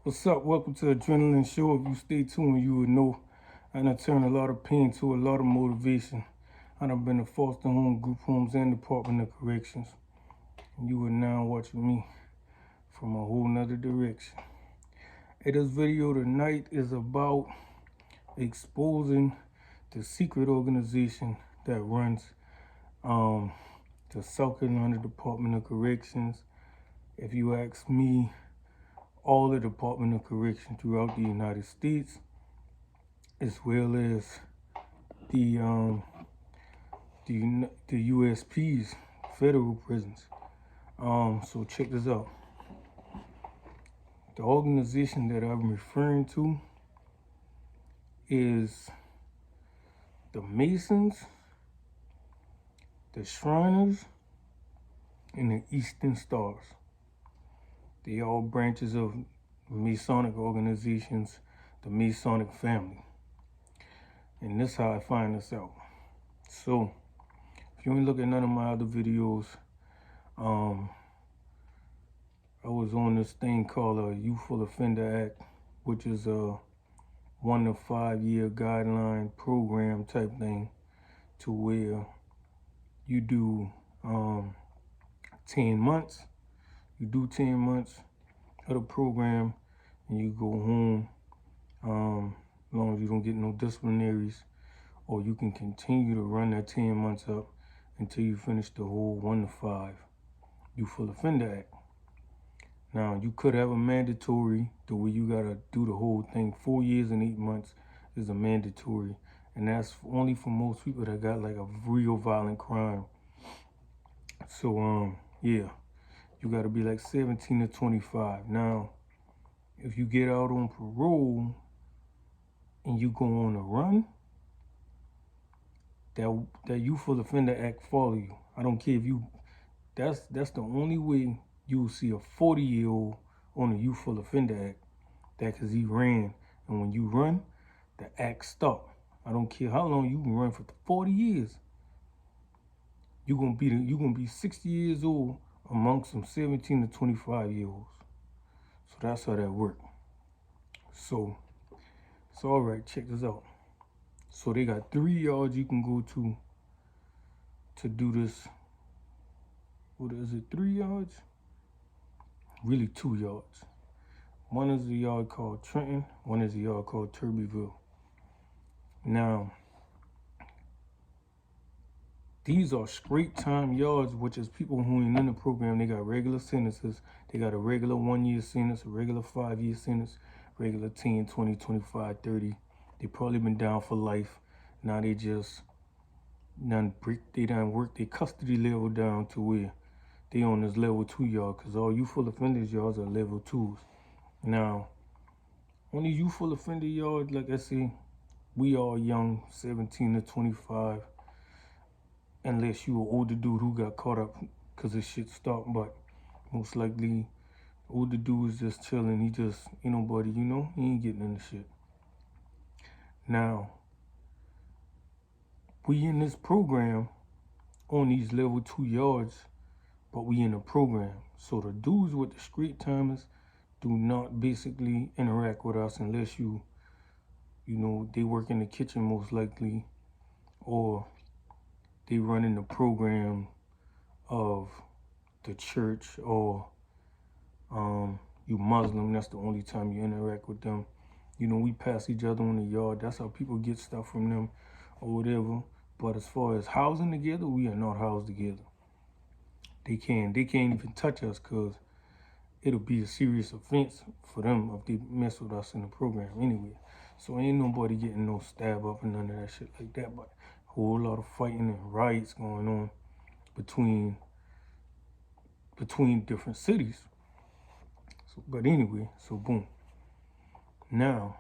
What's up? Welcome to Adrenaline Show. If you stay tuned, you would know I done turned a lot of pain to a lot of motivation. I done been to foster home, group homes, and Department of Corrections. And you are now watching me from a whole nother direction. Hey, this video tonight is about exposing the secret organization that runs the South Carolina Department of Corrections. If you ask me, all the Department of Correction throughout the United States, as well as the USPs, federal prisons. So check this out. The organization that I'm referring to is the Masons, the Shriners, and the Eastern Stars. They all branches of Masonic organizations, the Masonic family. And this is how I find this out. So, if you ain't look at none of my other videos, I was on this thing called a Youthful Offender Act, which is a 1 to 5 year guideline program type thing, to where you do 10 months. You do 10 months of the program and you go home, as long as you don't get no disciplinaries, or you can continue to run that 10 months up until you finish the whole 1 to 5 Youthful Offender Act. Now, you could have a mandatory, the way you gotta do the whole thing. 4 years and 8 months is a mandatory, and that's only for most people that got like a real violent crime. So, yeah, you gotta be like 17 to 25. Now, if you get out on parole and you go on a run, that Youthful Offender Act follow you. I don't care if you, that's the only way you'll see a 40-year-old on the Youthful Offender Act, that because he ran. And when you run, the act stop. I don't care how long you can run for 40 years. You're gonna be 60 years old amongst some 17 to 25-year-olds. So that's how that works. So all right, check this out. So they got 3 yards you can go to do this. What is it, 3 yards? Really 2 yards. One is a yard called Trenton, one is a yard called Turbyville. Now, these are straight time yards, which is people who ain't in the program. They got regular sentences. They got a regular 1 year sentence, a regular 5 year sentence, regular 10, 20, 25, 30. They probably been down for life. Now they just done work their custody level down to where they on this level 2 yard, because all youthful offenders yards are level 2s. Now, on the youthful offender yard, like I say, we all young, 17 to 25, unless you an older dude who got caught up because this shit stopped. But most likely, older dude is just chilling. He just ain't nobody, he ain't getting into shit. Now, we in this program on these level 2 yards, but we in a program. So the dudes with the street timers do not basically interact with us unless they work in the kitchen most likely, or they run in the program of the church, or you Muslim, that's the only time you interact with them. We pass each other on the yard. That's how people get stuff from them or whatever. But as far as housing together, we are not housed together. They can't even touch us, because it'll be a serious offense for them if they mess with us in the program anyway. So ain't nobody getting no stab up and none of that shit like that, but a whole lot of fighting and riots going on between different cities. So, but anyway, so boom. Now,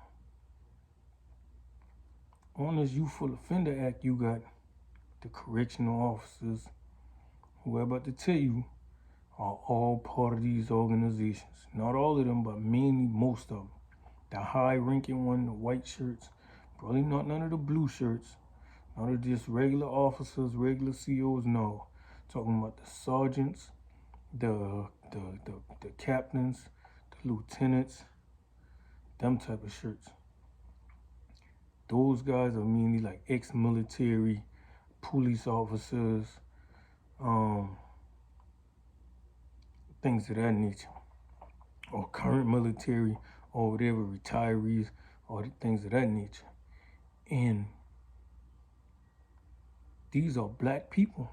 on this Youthful Offender Act, you got the correctional officers, who I'm about to tell you are all part of these organizations. Not all of them, but mainly most of them. The high-ranking one, the white shirts, probably not none of the blue shirts, not of just regular officers, regular COs, no. Talking about the sergeants, the captains, the lieutenants, them type of shirts. Those guys are mainly like ex-military, police officers, things of that nature, or current military, or whatever, retirees, or things of that nature. And these are black people.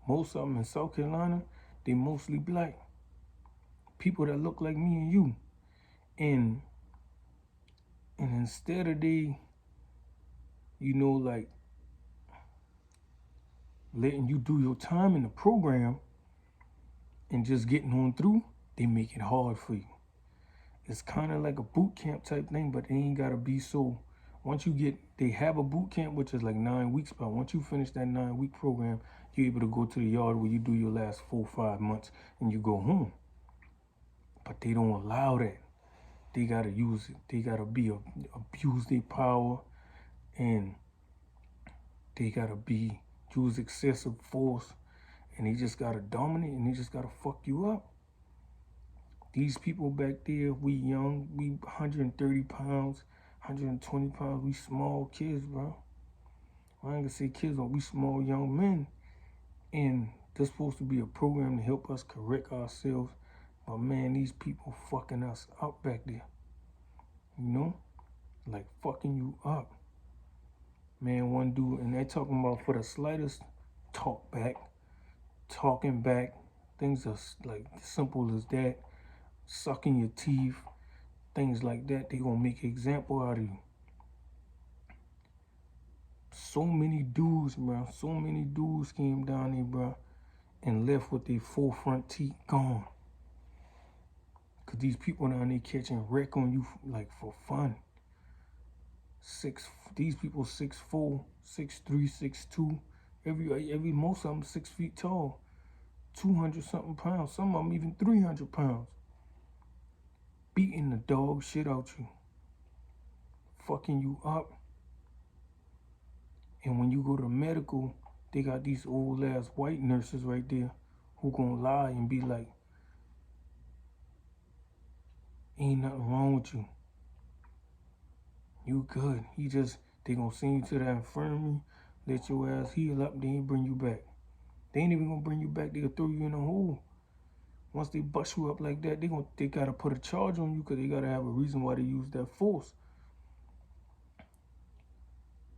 Most of them in South Carolina, they mostly black. People that look like me and you. And instead of they, like letting you do your time in the program and just getting on through, they make it hard for you. It's kind of like a boot camp type thing, but it ain't gotta be so. Once you they have a boot camp, which is like 9 weeks, but once you finish that 9-week program, you're able to go to the yard where you do your last 4 or 5 months and you go home. But they don't allow that. They gotta use it. They gotta abuse their power, and they gotta use excessive force, and they just gotta dominate, and they just gotta fuck you up. These people back there, we young, we 130 pounds, 120 pounds, we small kids, bro. I ain't gonna say kids, but we small young men. And there's supposed to be a program to help us correct ourselves. But man, these people fucking us up back there. Like fucking you up. Man, one dude, and they're talking about for the slightest talking back, things are like simple as that, sucking your teeth, things like that, they gonna make an example out of you. So many dudes, bro, came down there, bro, and left with their 4 front teeth gone. Cause these people down there catching wreck on you like for fun. These people 6'4", 6'3", 6'2". Most of them 6 feet tall, 200 something pounds. Some of them even 300 pounds. Beating the dog shit out you, fucking you up. And when you go to medical, they got these old ass white nurses right there who gonna lie and be like, ain't nothing wrong with you. You good. They gonna send you to that infirmary, let your ass heal up, they ain't bring you back. They ain't even gonna bring you back, they'll throw you in a hole. Once they bust you up like that, they gotta put a charge on you because they gotta have a reason why they use that force.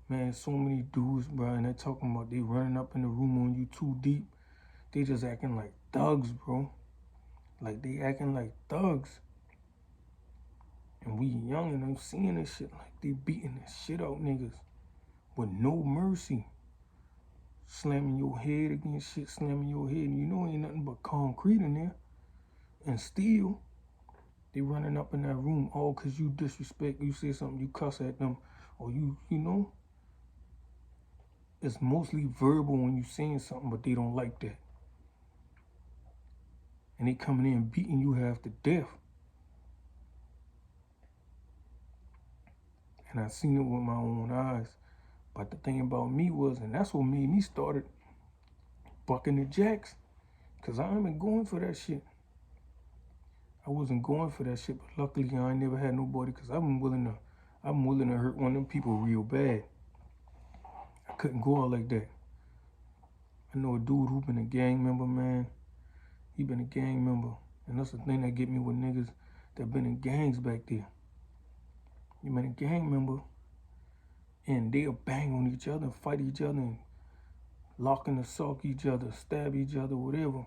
Man, so many dudes, bro, and they're talking about they running up in the room on you too deep. They just acting like thugs, bro. Like they acting like thugs. And we young and I'm seeing this shit, like they beating the shit out niggas with no mercy. Slamming your head against shit, slamming your head, and ain't nothing but concrete in there. And still, they running up in that room all because you disrespect, you say something, you cuss at them, or it's mostly verbal when you saying something, but they don't like that. And they coming in beating you half to death. And I seen it with my own eyes. But the thing about me was, and that's what made me started bucking the jacks, because I ain't been going for that shit. I wasn't going for that shit, but luckily I ain't never had nobody, because I'm willing to hurt one of them people real bad. I couldn't go out like that. I know a dude who been a gang member, man. He been a gang member. And that's the thing that get me with niggas that been in gangs back there. You been a gang member, and they'll bang on each other, fight each other, and lock and assault each other, stab each other, whatever,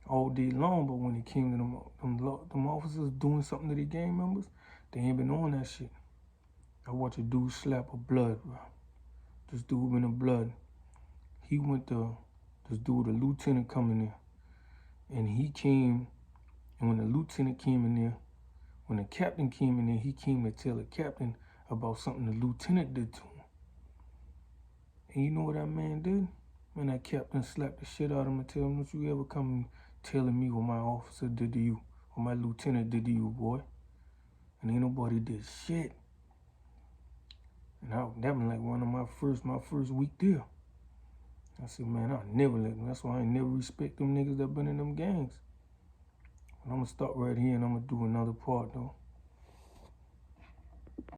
all day long. But when it came to them officers doing something to their gang members, they ain't been on that shit. I watched a dude slap a blood, bro. This dude been in blood. He went to this dude, a lieutenant, coming there. And he came, and when the lieutenant came in there, when the captain came in there, he came to tell the captain about something the lieutenant did to him. And you know what that man did? Man, that captain slapped the shit out of him and tell him, don't you ever come telling me what my officer did to you, what my lieutenant did to you, boy. And ain't nobody did shit. And that been like one of my first week there. I said, man, I'll never let them. That's why I ain't never respect them niggas that been in them gangs. But I'm gonna stop right here and I'm gonna do another part though.